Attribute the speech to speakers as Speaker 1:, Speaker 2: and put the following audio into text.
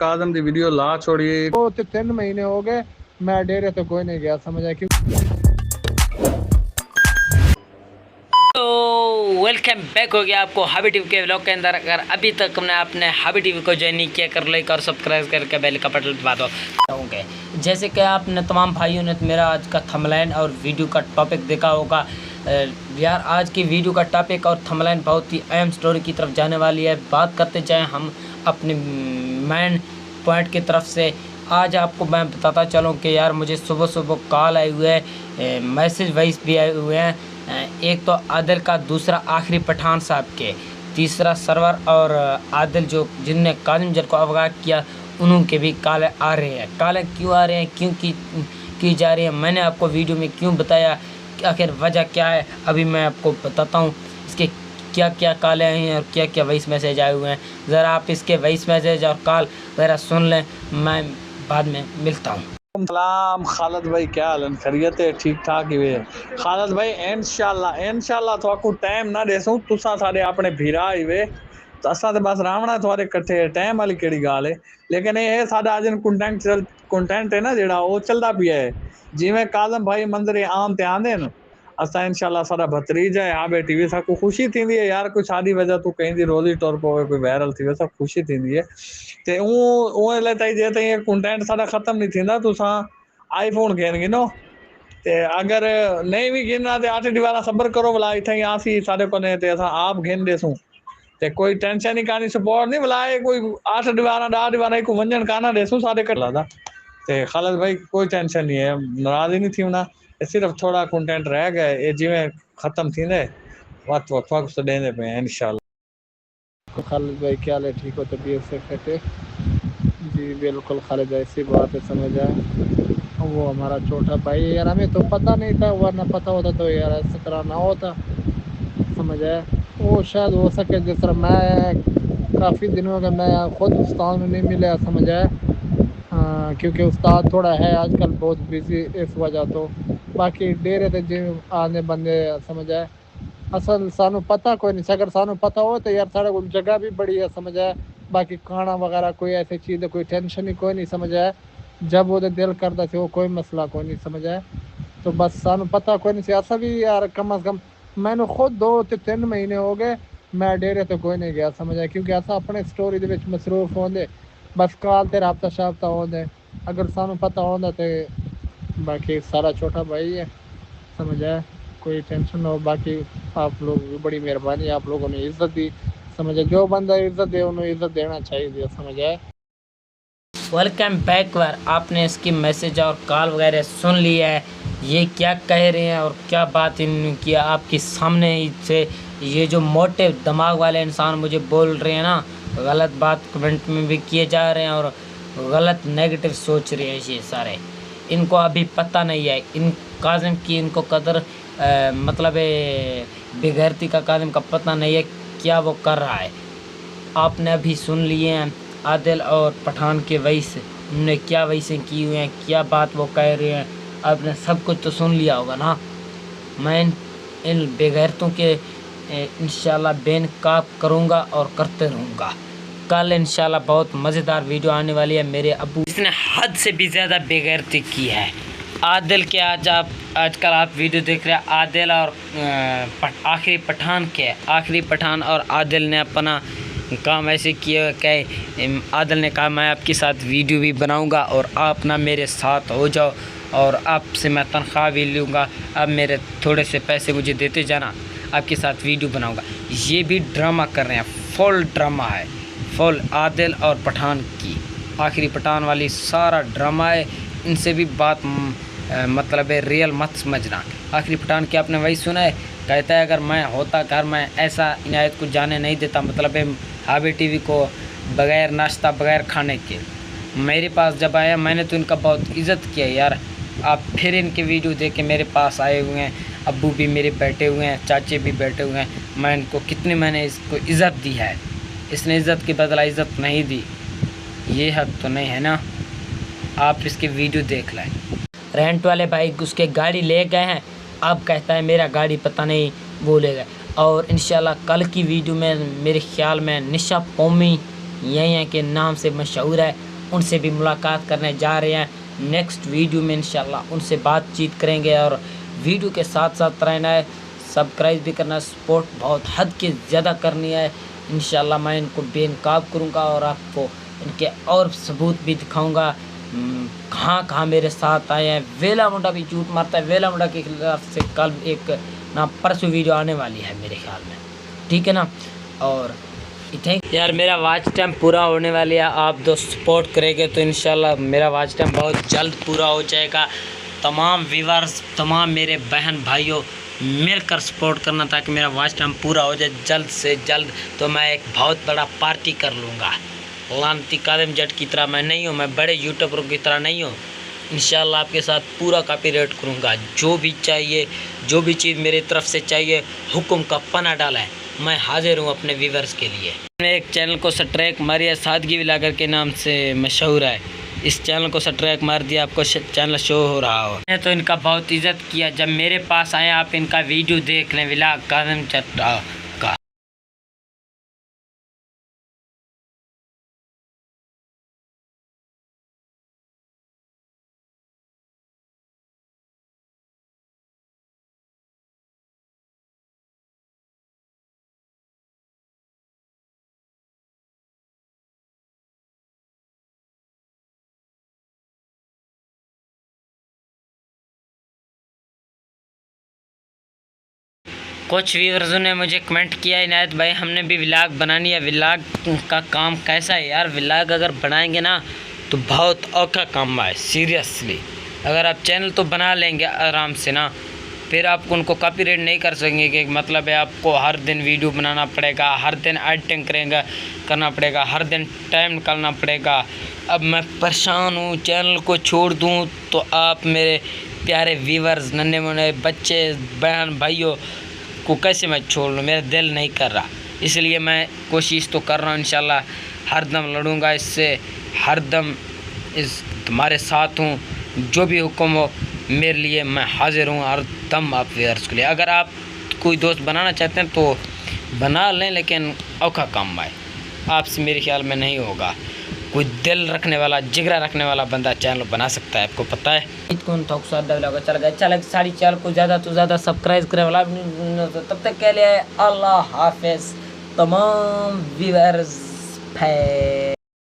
Speaker 1: काज़म दी video ला छोड़िए।
Speaker 2: 2 से 3 महीने हो गए मैं डेरे तो कोई नहीं गया, समझा क्यों।
Speaker 3: तो वेलकम बैक हो गया आपको हाबी टीवी के व्लॉग के अंदर। अगर अभी तक हमने अपने हाबी टीवी को ज्वाइन नहीं किया, कर लाइक और सब्सक्राइब करके बेल का बटन दबा दो। जैसे कि आपने तमाम भाइयों ने मेरा आज का थंबनेल और वीडियो का टॉपिक देखा होगा। यार आज की वीडियो का टॉपिक और थंबनेल बहुत ही अहम स्टोरी की तरफ जाने वाली है। बात करते जाएँ हम अपने मेन पॉइंट की तरफ से। आज आपको मैं बताता चलूँ कि यार मुझे सुबह सुबह कॉल आए हुए हैं, मैसेज वॉइस भी आए हुए हैं। एक तो आदिल का, दूसरा आखिरी पठान साहब के, तीसरा सरवर और आदिल जो जिनने काज़िम जर को अवगाह किया उनके भी काले आ रहे हैं। काले क्यों आ रहे हैं, क्यों की जा रही है, मैंने आपको वीडियो में क्यों बताया, आखिर वजह क्या है अभी मैं आपको बताता हूँ। इसके क्या क्या काले आए हैं और क्या क्या वॉइस मैसेज आए हुए हैं, ज़रा आप इसके वॉइस मैसेज और कॉल ज़रा सुन लें, मैं बाद में मिलता हूँ।
Speaker 1: सलाम खालिद भाई, क्या हाल है? खैरियत है? ठीक ठाक ही वे खालिद भाई। इंशाल्लाह तो आपको टाइम ना देसूं, तुसा सारे अपने भीरा ही वे तो असा तो बस रावणा थोड़े कट्ठे टाइम वाली केड़ी गाल है। लेकिन ये साडा अज कंटेंट है ना जेड़ा वो चलता पिया है। जिवें काज़म भाई मंजर आम ते आंदे न, असा इंशाल्लाह सारा भतरीजा है आबे टीवी सा को खुशी थी है यार। कोई शादी वजह तू कहीं दी रोजी टोर पवे, कोई वायरल थी सब खुशी थी है। ते उहे ले ताई जे ताई कंटेंट साडा खत्म नहीं थींदा तुसा आईफोन घेन गिनो। ते अगर नहीं भी गिनना ते 8 दीवारा सबर करो भला इथे आसी साडे कोने ते असा आप घेन देसू ते कोई टेंशन ही कानी, सपोर्ट नहीं भला कोई 8 दीवारा 10 दीवारा को वंजन काना देसू साडे कटला दा। ते खालिद भाई कोई टेंशन नहीं है, नाराज ही नहीं थी ना, सिर्फ थोड़ा कंटेंट रह गया ये जिवें खत्म थींदे वक्त वक्त से देने पे इंशाल्लाह।
Speaker 2: खालिद भाई क्या हाल है, ठीक हो? तबीयत से फिट है जी? बिल्कुल खालिद भाई, ऐसी बात है, समझ आए। वो हमारा छोटा भाई है यार, हमें तो पता नहीं था, वरना पता होता तो यार इस तरह ना होता, समझ आए। वो शायद हो सके जिस तरह मैं काफ़ी दिनों हो गए मैं खुद उस्ताद में नहीं मिला, समझ आए। क्योंकि उस्ताद थोड़ा है आजकल बहुत बिजी इस वजह तो। बाकी डेरे ते जिम आने बंदे, समझ आए। असल सानू पता कोई नहीं, अगर सानू पता हो तो यार साढ़े को जगह भी बड़ी है, समझ आए। बाकी खाना वगैरह कोई ऐसी चीज़ है, कोई टेंशन ही कोई नहीं, समझ आए। जब वो दिल करता थे वो कोई मसला कोई नहीं, समझ आए। तो बस सानू पता कोई नहीं, ऐसा भी यार कम अज़ कम मैंने खुद 2 से 3 महीने हो गए मैं डेरे तो कोई नहीं गया, समझ आए। क्योंकि ऐसा अपने स्टोरी दे विच मसरूफ होंदे, बस कॉल ते राबता शाबता होंदे। अगर सानू पता होंदा तो बाकी सारा छोटा भाई है, समझ आए, कोई टेंशन ना हो। बाकी आप लोग की बड़ी मेहरबानी, आप लोगों ने इज्जत दी, समझ आए। जो बंदा इज्जत दे उन्हें इज्जत देना चाहिए, समझ आए।
Speaker 3: वेलकम बैक वर, आपने इसकी मैसेज और कॉल वगैरह सुन लिया है, ये क्या कह रहे हैं और क्या बात इनकी आपके सामने से। ये जो मोटे दिमाग वाले इंसान मुझे बोल रहे हैं ना, गलत बात कमेंट में भी किए जा रहे हैं और गलत नेगेटिव सोच रहे हैं ये सारे। इनको अभी पता नहीं है इन काज़िम की, इनको कदर मतलब बेगैरती का काज़िम का पता नहीं है क्या वो कर रहा है। आपने अभी सुन लिए हैं आदिल और पठान के वॉइस, उन्होंने क्या वॉइसें की हुई हैं, क्या बात वो कह रहे हैं, आपने सब कुछ तो सुन लिया होगा ना। मैं इन बेगैरतों के इंशाल्लाह बेनकाब करूँगा और करते रहूँगा। कल इंशाल्लाह बहुत मज़ेदार वीडियो आने वाली है। मेरे अब्बू इसने हद से भी ज़्यादा बेगैरती की है आदिल के। आजकल आप वीडियो देख रहे हैं आदिल और आखिरी पठान के। आखिरी पठान और आदिल ने अपना काम ऐसे किया कि आदिल ने कहा मैं आपके साथ वीडियो भी बनाऊंगा और आप ना मेरे साथ हो जाओ और आपसे मैं तनख्वाह भी लूँगा, अब मेरे थोड़े से पैसे मुझे देते जाना, आपके साथ वीडियो बनाऊंगा। ये भी ड्रामा कर रहे हैं, फुल ड्रामा है, फुल आदिल और पठान की। आखिरी पठान वाली सारा ड्रामा है, इनसे भी बात मतलब है रियल मत समझना। आखिरी पठान की आपने वही सुना है, कहता है अगर मैं होता घर मैं ऐसा इनायत को जाने नहीं देता, मतलब है हाबी टीवी को बग़ैर नाश्ता बग़ैर खाने के। मेरे पास जब आया मैंने तो इनका बहुत इज़्ज़त किया यार। आप फिर इनके वीडियो देख के मेरे पास आए हुए हैं, अब्बू भी मेरे बैठे हुए हैं, चाचे भी बैठे हुए हैं। मैं इनको कितनी मैंने इसको इज़्ज़त दी है, इसने इज़्ज़त के बदला इज़्ज़त नहीं दी, ये हद तो नहीं है ना। आप इसके वीडियो देख लें। रेंट वाले भाई उसके गाड़ी ले गए हैं, अब कहता है मेरा गाड़ी पता नहीं वो ले गए। और इंशाल्लाह कल की वीडियो में मेरे ख्याल में निशा पौमी यहीं के नाम से मशहूर है, उनसे भी मुलाकात करने जा रहे हैं। नेक्स्ट वीडियो में इंशाल्लाह उनसे बातचीत करेंगे और वीडियो के साथ साथ रहना है, सब्सक्राइब भी करना, सपोर्ट बहुत हद के ज़्यादा करनी है। इंशाल्लाह मैं इनको बेनकाब करूँगा और आपको इनके और सबूत भी दिखाऊँगा कहाँ कहाँ मेरे साथ आए हैं। वेला मुंडा भी झूठ मारता है, वेला मुंडा के खिलाफ से कल एक ना परसों वीडियो आने वाली है मेरे ख्याल में, ठीक है ना। और थैंक यार, मेरा वॉच टाइम पूरा होने वाली है, आप दोस्त सपोर्ट करेंगे तो इंशाल्लाह मेरा वॉच टाइम बहुत जल्द पूरा हो जाएगा। तमाम व्यूअर्स, तमाम मेरे बहन भाइयों मिलकर सपोर्ट करना ताकि मेरा वॉच टाइम पूरा हो जाए जल्द से जल्द। तो मैं एक बहुत बड़ा पार्टी कर लूँगा। लानती कादम जट की तरह मैं नहीं हूँ, मैं बड़े यूट्यूबरों की तरह नहीं हूँ। इंशाल्लाह आपके साथ पूरा कॉपीराइट करूँगा। जो भी चाहिए, जो भी चीज़ मेरी तरफ से चाहिए, हुक्म का पना डाला है, मैं हाजिर हूँ अपने व्यूअर्स के लिए। मैंने एक चैनल को सब्सक्राइब मारिया, सादगी व्लॉगर के नाम से मशहूर है। इस चैनल को सब्सक्राइब मार दिया, आपको चैनल शो हो रहा हो। मैंने तो इनका बहुत इज्जत किया, जब मेरे पास आए आप इनका वीडियो देख लें व्लॉग कादम जट का। कुछ व्यूअर्स ने मुझे कमेंट किया, इनायत भाई हमने भी व्लॉग बनानी है, व्लॉग का काम कैसा है यार। व्लॉग अगर बनाएंगे ना तो बहुत औखा काम है सीरियसली। अगर आप चैनल तो बना लेंगे आराम से ना, फिर आपको उनको कॉपीराइट नहीं कर सकेंगे कि मतलब है आपको हर दिन वीडियो बनाना पड़ेगा, हर दिन एडिटिंग करना पड़ेगा, हर दिन टाइम निकालना पड़ेगा। अब मैं परेशान हूँ, चैनल को छोड़ दूँ तो आप मेरे प्यारे व्यूअर्स, नन्हे मुन्ने बच्चे, बहन भाइयों को कैसे मैं छोड़ लूँ, मेरा दिल नहीं कर रहा। इसलिए मैं कोशिश तो कर रहा हूँ, इंशाल्लाह हर दम लड़ूँगा इससे, हर दम इस तुम्हारे साथ हूँ। जो भी हुक्म हो मेरे लिए मैं हाजिर हूँ हर दम आप व्यूअर्स के लिए। अगर आप कोई दोस्त बनाना चाहते हैं तो बना लें, लेकिन औखा काम है, आपसे मेरे ख्याल में नहीं होगा। कोई दिल रखने वाला, जिगरा रखने वाला बंदा चैनल बना सकता है, आपको पता है। चल गया सारी चैनल को ज़्यादा तो ज़्यादा सब्सक्राइब करे वाला। तब तक के लिए अल्लाह हाफिज़ तमाम व्यूअर्स।